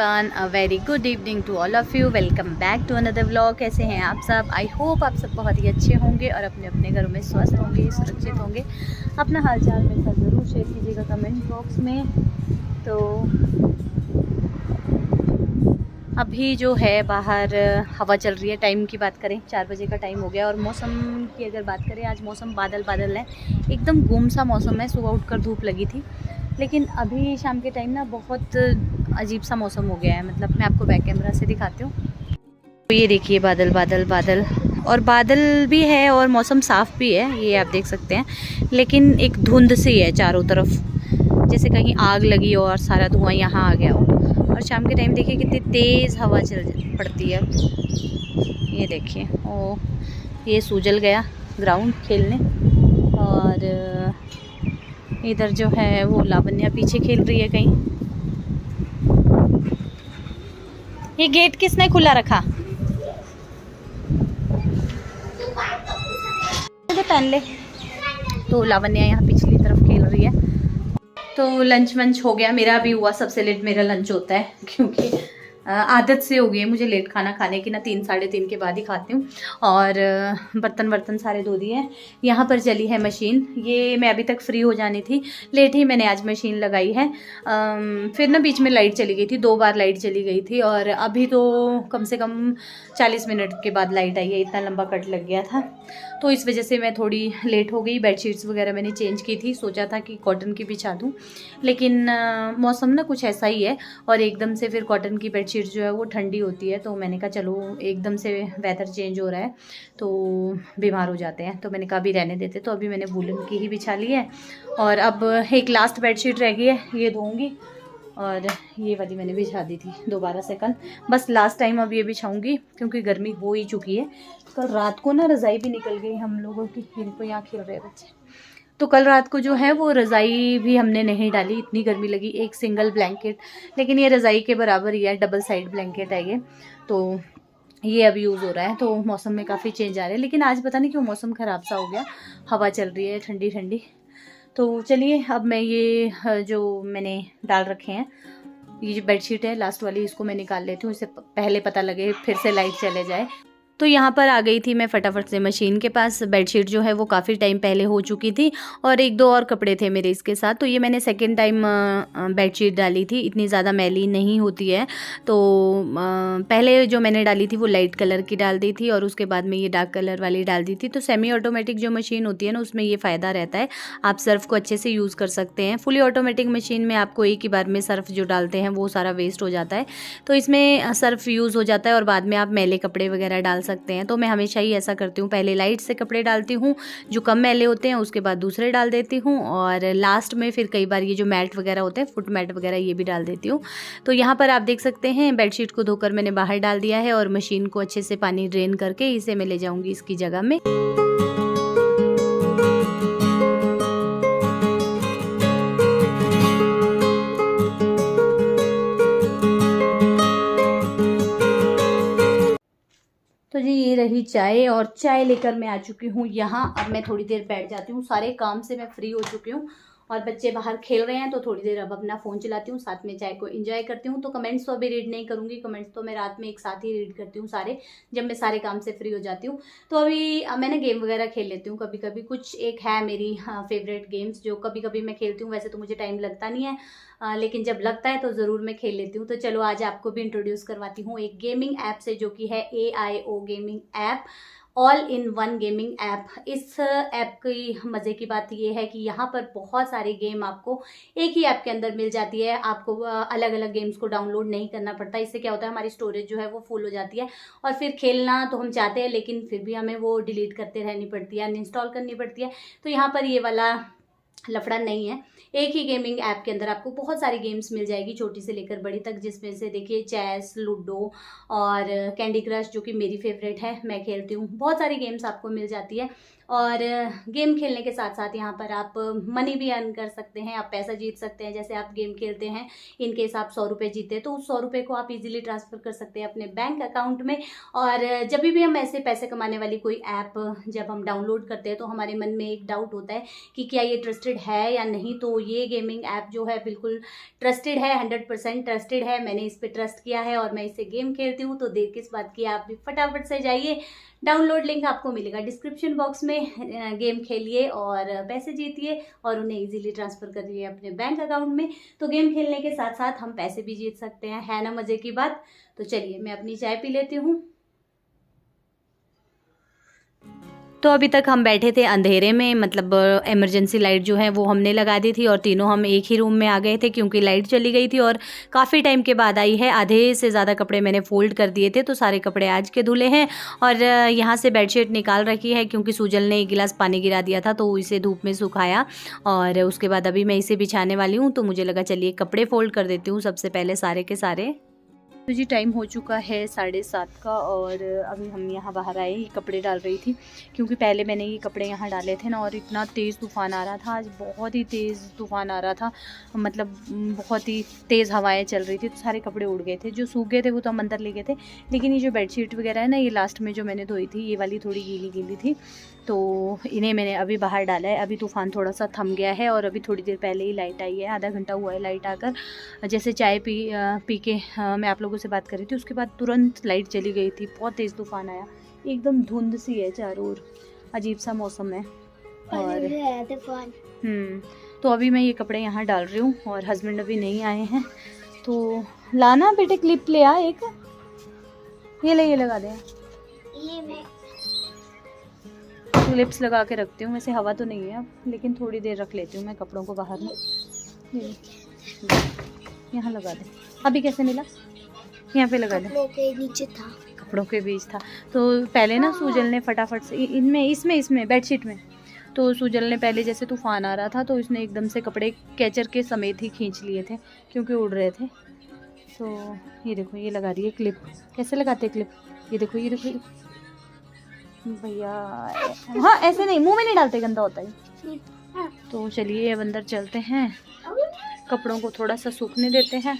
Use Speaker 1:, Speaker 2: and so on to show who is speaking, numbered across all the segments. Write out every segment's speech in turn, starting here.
Speaker 1: Everyone, a very good evening to all of you. Welcome back to another vlog. कैसे हैं आप सब? I hope आप सब बहुत ही अच्छे होंगे और अपने अपने घरों में स्वस्थ होंगे, सुरक्षित होंगे। अपना हालचाल मेरे साथ ज़रूर शेयर कीजिएगा कमेंट बॉक्स में। तो अभी जो है बाहर हवा चल रही है। टाइम की बात करें 4 बजे का टाइम हो गया और मौसम की अगर बात करें, आज मौसम बादल बादल है, एकदम गुम सा मौसम है। सुबह उठकर धूप लगी थी, लेकिन अभी शाम के टाइम ना बहुत अजीब सा मौसम हो गया है। मतलब मैं आपको बैक कैमरा से दिखाती हूँ। तो ये देखिए बादल बादल बादल, और बादल भी है और मौसम साफ़ भी है, ये आप देख सकते हैं। लेकिन एक धुंध सी है चारों तरफ, जैसे कहीं आग लगी हो और सारा धुआं यहाँ आ गया हो। और शाम के टाइम देखिए कितनी तेज़ हवा चल पड़ती है। ये देखिए, ओ ये सूजल गया ग्राउंड खेलने, और इधर जो है वो लावण्या पीछे खेल रही है कहीं। ये गेट किसने खुला रखा? पहन ले। तो लावण्या यहाँ पिछली तरफ खेल रही है। तो लंच वंच हो गया, मेरा भी हुआ। सबसे लेट मेरा लंच होता है, क्योंकि आदत से हो गई है मुझे लेट खाना खाने की ना। 3 साढ़े 3 के बाद ही खाती हूँ। और बर्तन वर्तन सारे धो दिए हैं। यहाँ पर चली है मशीन, ये मैं अभी तक फ्री हो जानी थी, लेट ही मैंने आज मशीन लगाई है। फिर ना बीच में लाइट चली गई थी, 2 बार लाइट चली गई थी, और अभी तो कम से कम 40 मिनट के बाद लाइट आई है। इतना लंबा कट लग गया था, तो इस वजह से मैं थोड़ी लेट हो गई। बेडशीट्स वगैरह मैंने चेंज की थी, सोचा था कि कॉटन की बिछा दूँ, लेकिन मौसम ना कुछ ऐसा ही है, और एकदम से फिर कॉटन की बेडशीट जो है वो ठंडी होती है। तो मैंने कहा चलो, एकदम से वेदर चेंज हो रहा है तो बीमार हो जाते हैं, तो मैंने कहा अभी रहने देते। तो अभी मैंने वूलन की ही बिछा ली है, और अब एक लास्ट बेडशीट रह गई है, ये धोऊंगी। और ये वाली मैंने बिछा दी थी दोबारा से कल, बस लास्ट टाइम अब ये बिछाऊंगी, क्योंकि गर्मी हो ही चुकी है। कल रात को ना रज़ाई भी निकल गई हम लोगों की। इनको यहाँ खेल रहे बच्चे, तो कल रात को जो है वो रज़ाई भी हमने नहीं डाली, इतनी गर्मी लगी। एक सिंगल ब्लैंकेट, लेकिन ये रज़ाई के बराबर ही है, डबल साइड ब्लैंकेट है ये। तो ये अब यूज़ हो रहा है। तो मौसम में काफ़ी चेंज आ रहा है, लेकिन आज पता नहीं क्यों मौसम ख़राब सा हो गया। हवा चल रही है ठंडी ठंडी। तो चलिए, अब मैं ये जो मैंने डाल रखे हैं, ये जो बेडशीट है लास्ट वाली, इसको मैं निकाल लेती हूँ, इससे पहले पता लगे फिर से लाइट चले जाए। तो यहाँ पर आ गई थी मैं फटाफट से मशीन के पास। बेडशीट जो है वो काफ़ी टाइम पहले हो चुकी थी, और 1-2 और कपड़े थे मेरे इसके साथ। तो ये मैंने सेकंड टाइम बेडशीट डाली थी, इतनी ज़्यादा मैली नहीं होती है। तो पहले जो मैंने डाली थी वो लाइट कलर की डाल दी थी, और उसके बाद में ये डार्क कलर वाली डाल दी थी। तो सेमी ऑटोमेटिक जो मशीन होती है ना, उसमें ये फ़ायदा रहता है, आप सर्फ़ को अच्छे से यूज़ कर सकते हैं। फुली ऑटोमेटिक मशीन में आपको एक ही बार में सर्फ़ जो डालते हैं वो सारा वेस्ट हो जाता है। तो इसमें सर्फ़ यूज़ हो जाता है, और बाद में आप मैले कपड़े वगैरह डाल सकते हैं। तो मैं हमेशा ही ऐसा करती हूँ, पहले लाइट से कपड़े डालती हूँ जो कम मैले होते हैं, उसके बाद दूसरे डाल देती हूँ, और लास्ट में फिर कई बार ये जो मैट वगैरह होते हैं, फुट मैट वगैरह, ये भी डाल देती हूँ। तो यहाँ पर आप देख सकते हैं बेडशीट को धोकर मैंने बाहर डाल दिया है, और मशीन को अच्छे से पानी ड्रेन करके इसे मैं ले जाऊँगी इसकी जगह में। तो जी ये रही चाय, और चाय लेकर मैं आ चुकी हूँ यहाँ। अब मैं थोड़ी देर बैठ जाती हूँ, सारे काम से मैं फ्री हो चुकी हूँ, और बच्चे बाहर खेल रहे हैं। तो थोड़ी देर अब अपना फ़ोन चलाती हूँ, साथ में चाय को एंजॉय करती हूँ। तो कमेंट्स तो अभी रीड नहीं करूँगी, कमेंट्स तो मैं रात में एक साथ ही रीड करती हूँ सारे, जब मैं सारे काम से फ्री हो जाती हूँ। तो अभी मैंने गेम वगैरह खेल लेती हूँ कभी कभी। कुछ एक है मेरी फेवरेट गेम्स जो कभी कभी मैं खेलती हूँ। वैसे तो मुझे टाइम लगता नहीं है, लेकिन जब लगता है तो ज़रूर मैं खेल लेती हूँ। तो चलो आज आपको भी इंट्रोड्यूस करवाती हूँ एक गेमिंग ऐप से, जो कि है AIO gaming app, all in one gaming app. इस ऐप की मज़े की बात ये है कि यहाँ पर बहुत सारी गेम आपको एक ही ऐप के अंदर मिल जाती है। आपको अलग अलग गेम्स को डाउनलोड नहीं करना पड़ता। इससे क्या होता है, हमारी स्टोरेज जो है वो फुल हो जाती है, और फिर खेलना तो हम चाहते हैं, लेकिन फिर भी हमें वो डिलीट करते रहनी पड़ती है, अनइंस्टॉल करनी पड़ती है। तो यहाँ पर ये वाला लफड़ा नहीं है। एक ही गेमिंग ऐप के अंदर आपको बहुत सारी गेम्स मिल जाएगी, छोटी से लेकर बड़ी तक, जिसमें से देखिए चेस, लूडो और कैंडी क्रश, जो कि मेरी फेवरेट है, मैं खेलती हूँ। बहुत सारी गेम्स आपको मिल जाती है, और गेम खेलने के साथ साथ यहाँ पर आप मनी भी अर्न कर सकते हैं, आप पैसा जीत सकते हैं। जैसे आप गेम खेलते हैं, इनके आप 100 रुपये जीते तो उस 100 रुपये को आप इजीली ट्रांसफ़र कर सकते हैं अपने बैंक अकाउंट में। और जब भी हम ऐसे पैसे कमाने वाली कोई ऐप जब हम डाउनलोड करते हैं तो हमारे मन में एक डाउट होता है कि क्या ये ट्रस्टेड है या नहीं। तो ये गेमिंग ऐप जो है बिल्कुल ट्रस्टेड है, 100% ट्रस्टेड है। मैंने इस पर ट्रस्ट किया है और मैं इससे गेम खेलती हूँ। तो देर किस बात की, आप भी फटाफट से जाइए, डाउनलोड लिंक आपको मिलेगा डिस्क्रिप्शन बॉक्स में। गेम खेलिए और पैसे जीतिए और उन्हें इजीली ट्रांसफ़र करिए अपने बैंक अकाउंट में। तो गेम खेलने के साथ साथ हम पैसे भी जीत सकते हैं, है ना मज़े की बात। तो चलिए मैं अपनी चाय पी लेती हूँ। तो अभी तक हम बैठे थे अंधेरे में, मतलब इमरजेंसी लाइट जो है वो हमने लगा दी थी और तीनों हम एक ही रूम में आ गए थे क्योंकि लाइट चली गई थी और काफ़ी टाइम के बाद आई है। आधे से ज़्यादा कपड़े मैंने फोल्ड कर दिए थे, तो सारे कपड़े आज के धुले हैं। और यहाँ से बेडशीट निकाल रखी है क्योंकि सूजल ने 1 गिलास पानी गिरा दिया था तो इसे धूप में सुखाया और उसके बाद अभी मैं इसे बिछाने वाली हूँ। तो मुझे लगा चलिए कपड़े फोल्ड कर देती हूँ सबसे पहले सारे के सारे। तो जी टाइम हो चुका है 7:30 का और अभी हम यहाँ बाहर आए, ये कपड़े डाल रही थी क्योंकि पहले मैंने ये कपड़े यहाँ डाले थे ना और इतना तेज़ तूफ़ान आ रहा था, आज बहुत ही तेज़ तूफ़ान आ रहा था, मतलब बहुत ही तेज़ हवाएं चल रही थी। तो सारे कपड़े उड़ गए थे, जो सूख गए थे वो तो हम अंदर ले गए थे, लेकिन ये जो बेडशीट वगैरह है ना, ये लास्ट में जो मैंने धोई थी ये वाली थोड़ी गीली गीली थी, तो इन्हें मैंने अभी बाहर डाला है। अभी तूफ़ान थोड़ा सा थम गया है और अभी थोड़ी देर पहले ही लाइट आई है, आधा घंटा हुआ है लाइट आकर। जैसे चाय पी के मैं आप लोगों से बात कर रही थी, उसके बाद तुरंत लाइट चली गई थी, बहुत तेज़ तूफ़ान आया, एकदम धुंध सी है चारों ओर, अजीब सा मौसम है। और तो अभी मैं ये कपड़े यहाँ डाल रही हूँ और हस्बैंड अभी नहीं आए हैं। तो लाना बेटे क्लिप ले आ एक, ये ले, ये लगा दे, ये मैं क्लिप्स लगा के रखती हूँ। वैसे हवा तो नहीं है अब, लेकिन थोड़ी देर रख लेती हूँ मैं कपड़ों को बाहर में। यहाँ लगा दे। अभी कैसे मिला? यहाँ पे लगा दे, कपड़ों के नीचे था, कपड़ों के बीच था। तो पहले ना सूजल ने फटाफट से इसमें बेडशीट में, तो सूजल ने पहले जैसे तूफ़ान आ रहा था तो इसने एकदम से कपड़े कैचर के समेत ही खींच लिए थे क्योंकि उड़ रहे थे। तो ये देखो, ये लगा रही है क्लिप। कैसे लगाते क्लिप? ये देखो, ये देखो भैया, हाँ ऐसे नहीं, मुंह में नहीं डालते, गंदा होता है। तो चलिए अब अंदर चलते हैं, कपड़ों को थोड़ा सा सूखने देते हैं।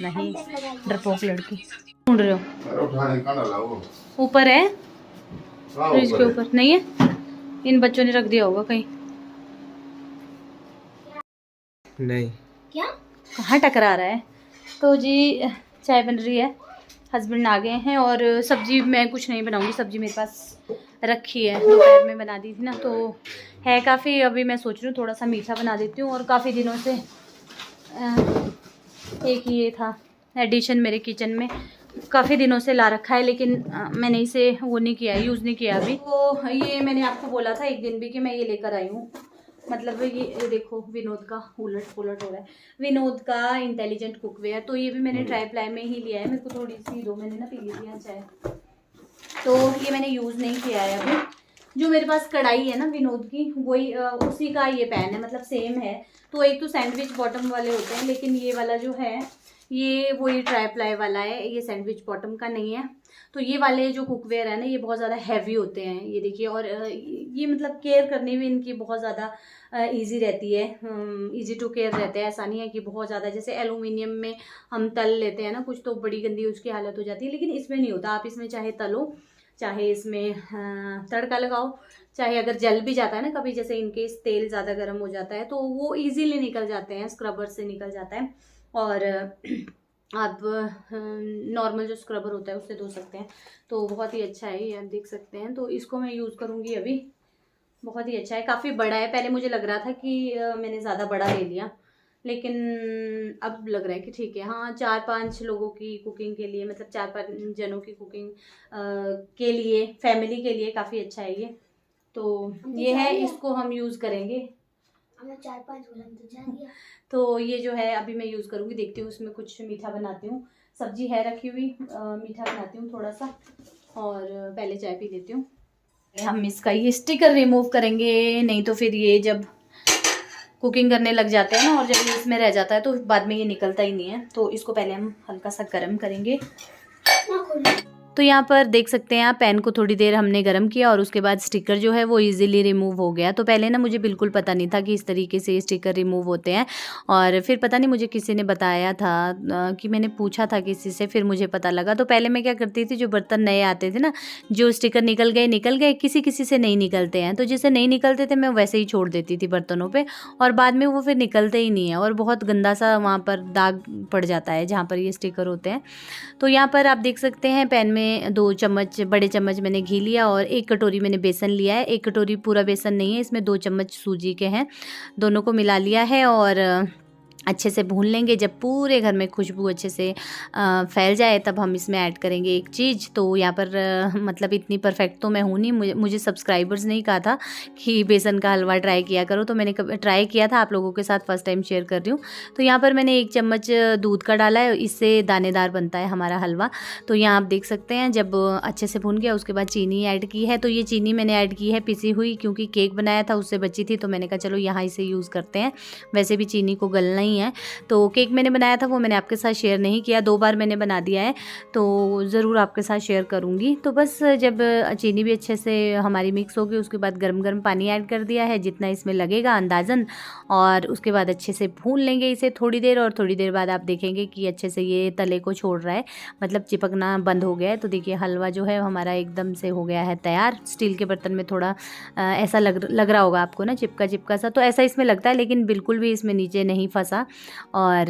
Speaker 1: नहीं, डरपोक लड़की ढूंढ रहे हो? ऊपर है, फ्रिज के ऊपर नहीं है, इन बच्चों ने रख दिया होगा कहीं। नहीं, क्या कहाँ टकरा रहा है। तो जी चाय बन रही है, हस्बैंड आ गए हैं और सब्जी मैं कुछ नहीं बनाऊंगी, सब्जी मेरे पास रखी है, दोपहर में बना दी थी ना, तो है काफ़ी। अभी मैं सोच रही हूँ थोड़ा सा मीठा बना देती हूँ। और काफ़ी दिनों से एक ये था एडिशन मेरे किचन में, काफ़ी दिनों से ला रखा है, लेकिन मैंने इसे वो नहीं किया, यूज़ नहीं किया अभी। तो ये मैंने आपको बोला था एक दिन भी कि मैं ये लेकर आई हूँ, मतलब ये देखो विनोद का उलट पुलट हो रहा है, विनोद का इंटेलिजेंट कुकवेयर। तो ये भी मैंने ट्राई प्लाई में ही लिया है, मेरे को थोड़ी सी दो, मैंने ना पी ली थी चाय, तो ये मैंने यूज़ नहीं किया है अभी। जो मेरे पास कढ़ाई है ना विनोद की, वही उसी का ये पैन है, मतलब सेम है। तो एक तो सैंडविच बॉटम वाले होते हैं, लेकिन ये वाला जो है ये वही ट्राई प्लाई वाला है, ये सैंडविच बॉटम का नहीं है। तो ये वाले जो कुकवेयर है ना, ये बहुत ज़्यादा हैवी होते हैं, ये देखिए। और ये मतलब केयर करने में इनकी बहुत ज़्यादा इजी रहती है, इजी टू केयर रहते हैं। ऐसा नहीं है कि बहुत ज़्यादा, जैसे एलुमिनियम में हम तल लेते हैं ना कुछ, तो बड़ी गंदी उसकी हालत हो जाती है, लेकिन इसमें नहीं होता। आप इसमें चाहे तलो, चाहे इसमें तड़का लगाओ, चाहे अगर जल भी जाता है ना कभी, जैसे इनकेस तेल ज़्यादा गर्म हो जाता है, तो वो इजीली निकल जाते हैं, स्क्रबर से निकल जाता है। और आप नॉर्मल जो स्क्रबर होता है उससे धो सकते हैं। तो बहुत ही अच्छा है ये, आप देख सकते हैं। तो इसको मैं यूज़ करूँगी अभी, बहुत ही अच्छा है, काफ़ी बड़ा है। पहले मुझे लग रहा था कि मैंने ज़्यादा बड़ा ले लिया, लेकिन अब लग रहा है कि ठीक है। हाँ, 4-5 लोगों की कुकिंग के लिए, मतलब 4-5 जनों की कुकिंग के लिए, फैमिली के लिए काफ़ी अच्छा है ये। तो ये है, इसको हम यूज़ करेंगे। 4-5 तो ये जो है अभी मैं यूज़ करूँगी, देखती हूँ उसमें कुछ मीठा बनाती हूँ। सब्जी है रखी हुई, मीठा बनाती हूँ थोड़ा सा, और पहले चाय पी लेती हूँ। हम इसका ये स्टिकर रिमूव करेंगे, नहीं तो फिर ये जब कुकिंग करने लग जाते हैं ना, और जब ये इसमें रह जाता है तो बाद में ये निकलता ही नहीं है। तो इसको पहले हम हल्का सा गर्म करेंगे। तो यहाँ पर देख सकते हैं आप, पैन को थोड़ी देर हमने गर्म किया और उसके बाद स्टिकर जो है वो इजीली रिमूव हो गया। तो पहले ना मुझे बिल्कुल पता नहीं था कि इस तरीके से स्टिकर रिमूव होते हैं, और फिर पता नहीं मुझे किसी ने बताया था कि मैंने पूछा था किसी से, फिर मुझे पता लगा। तो पहले मैं क्या करती थी, जो बर्तन नए आते थे ना, जो स्टिकर निकल गए, किसी किसी से नहीं निकलते हैं, तो जिससे नहीं निकलते थे मैं वैसे ही छोड़ देती थी बर्तनों पर, और बाद में वो फिर निकलते ही नहीं है और बहुत गंदा सा वहाँ पर दाग पड़ जाता है जहाँ पर ये स्टिकर होते हैं। तो यहाँ पर आप देख सकते हैं पैन में 2 चम्मच, बड़े चम्मच मैंने घी लिया और 1 कटोरी मैंने बेसन लिया है। 1 कटोरी पूरा बेसन नहीं है, इसमें 2 चम्मच सूजी के हैं, दोनों को मिला लिया है और अच्छे से भून लेंगे। जब पूरे घर में खुशबू अच्छे से फैल जाए तब हम इसमें ऐड करेंगे एक चीज़। तो यहाँ पर मतलब इतनी परफेक्ट तो मैं हूँ नहीं, मुझे सब्सक्राइबर्स ने ही कहा था कि बेसन का हलवा ट्राई किया करो, तो मैंने ट्राई किया था, आप लोगों के साथ फर्स्ट टाइम शेयर कर रही हूँ। तो यहाँ पर मैंने 1 चम्मच दूध का डाला है, इससे दानेदार बनता है हमारा हलवा। तो यहाँ आप देख सकते हैं जब अच्छे से भून गया उसके बाद चीनी ऐड की है। तो ये चीनी मैंने ऐड की है पिसी हुई, क्योंकि केक बनाया था उससे बची थी, तो मैंने कहा चलो यहाँ इसे यूज़ करते हैं। वैसे भी चीनी को गलना ही है। तो केक मैंने बनाया था वो मैंने आपके साथ शेयर नहीं किया, 2 बार मैंने बना दिया है, तो ज़रूर आपके साथ शेयर करूँगी। तो बस जब चीनी भी अच्छे से हमारी मिक्स होगी उसके बाद गर्म गर्म पानी ऐड कर दिया है, जितना इसमें लगेगा अंदाज़न, और उसके बाद अच्छे से भून लेंगे इसे थोड़ी देर। और थोड़ी देर बाद आप देखेंगे कि अच्छे से ये तले को छोड़ रहा है, मतलब चिपकना बंद हो गया है। तो देखिए हलवा जो है हमारा एकदम से हो गया है तैयार। स्टील के बर्तन में थोड़ा ऐसा लग रहा होगा आपको ना, चिपका चिपका सा, तो ऐसा इसमें लगता है, लेकिन बिल्कुल भी इसमें नीचे नहीं फंसा। और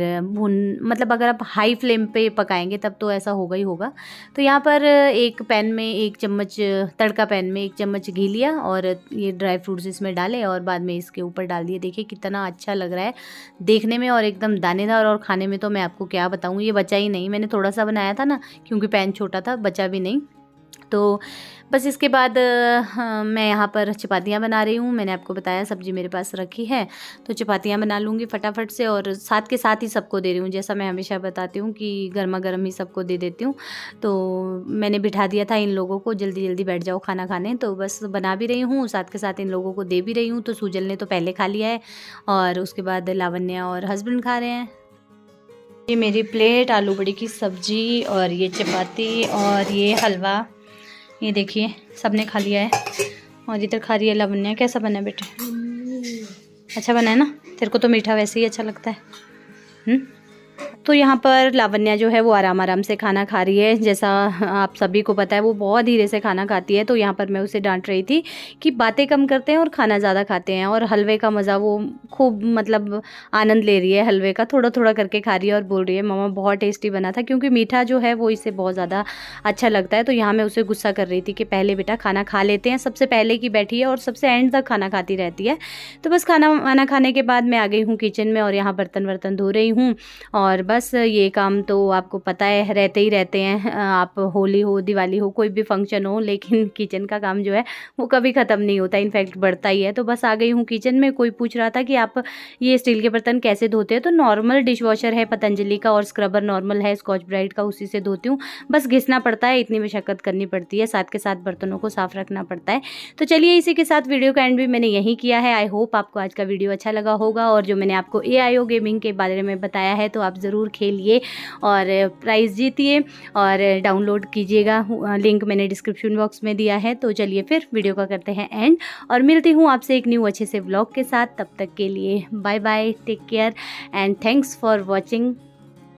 Speaker 1: मतलब अगर आप हाई फ्लेम पे पकाएंगे तब तो ऐसा होगा ही होगा। तो यहाँ पर एक पैन में 1 चम्मच, तड़का पैन में 1 चम्मच घी लिया और ये ड्राई फ्रूट्स इसमें डाले और बाद में इसके ऊपर डाल दिए। देखिए कितना अच्छा लग रहा है देखने में और एकदम दानेदार, और खाने में तो मैं आपको क्या बताऊँ, ये बचा ही नहीं। मैंने थोड़ा सा बनाया था ना, क्योंकि पैन छोटा था, बचा भी नहीं। तो बस इसके बाद मैं यहाँ पर चपातियाँ बना रही हूँ। मैंने आपको बताया सब्ज़ी मेरे पास रखी है, तो चपातियाँ बना लूँगी फटाफट से, और साथ के साथ ही सबको दे रही हूँ। जैसा मैं हमेशा बताती हूँ कि गर्मा गर्म ही सबको दे देती हूँ। तो मैंने बिठा दिया था इन लोगों को, जल्दी जल्दी बैठ जाओ खाना खाने, तो बस बना भी रही हूँ, साथ के साथ इन लोगों को दे भी रही हूँ। तो सूजल ने तो पहले खा लिया है और उसके बाद लावण्या और हस्बैंड खा रहे हैं। ये मेरी प्लेट आलू बड़ी की सब्ज़ी और ये चपाती और ये हलवा, ये देखिए सबने खा लिया है। और इधर खा रही है लावण्या। कैसा बना है बेटे? अच्छा बना है ना? तेरे को तो मीठा वैसे ही अच्छा लगता है। तो यहाँ पर लावण्या जो है वो आराम आराम से खाना खा रही है। जैसा आप सभी को पता है वो बहुत धीरे से खाना खाती है, तो यहाँ पर मैं उसे डांट रही थी कि बातें कम करते हैं और खाना ज़्यादा खाते हैं। और हलवे का मज़ा वो खूब मतलब आनंद ले रही है, हलवे का थोड़ा थोड़ा करके खा रही है और बोल रही है मम्मा बहुत टेस्टी बना था, क्योंकि मीठा जो है वो इससे बहुत ज़्यादा अच्छा लगता है। तो यहाँ मैं उसे गुस्सा कर रही थी कि पहले बेटा खाना खा लेते हैं, सबसे पहले की बैठी है और सबसे एंड तक खाना खाती रहती है। तो बस खाना खाने के बाद मैं आ गई हूँ किचन में और यहाँ बर्तन वर्तन धो रही हूँ। और बस ये काम तो आपको पता है रहते ही रहते हैं, आप होली हो, दिवाली हो, कोई भी फंक्शन हो, लेकिन किचन का काम जो है वो कभी ख़त्म नहीं होता, इनफैक्ट बढ़ता ही है। तो बस आ गई हूँ किचन में। कोई पूछ रहा था कि आप ये स्टील के बर्तन कैसे धोते हैं, तो नॉर्मल डिश वॉशर है पतंजलि का और स्क्रबर नॉर्मल है स्कॉच ब्राइट का, उसी से धोती हूँ। बस घिसना पड़ता है, इतनी मशक्क़त करनी पड़ती है, साथ के साथ बर्तनों को साफ़ रखना पड़ता है। तो चलिए इसी के साथ वीडियो का एंड भी मैंने यही किया है। आई होप आपको आज का वीडियो अच्छा लगा होगा, और जो मैंने आपको AIO गेमिंग के बारे में बताया है तो आप ज़रूर खेलिए और प्राइज़ जीतिए और डाउनलोड कीजिएगा। लिंक मैंने डिस्क्रिप्शन बॉक्स में दिया है। तो चलिए फिर वीडियो का करते हैं एंड, और मिलती हूँ आपसे एक न्यू अच्छे से व्लॉग के साथ। तब तक के लिए bye bye, take care and thanks for watching.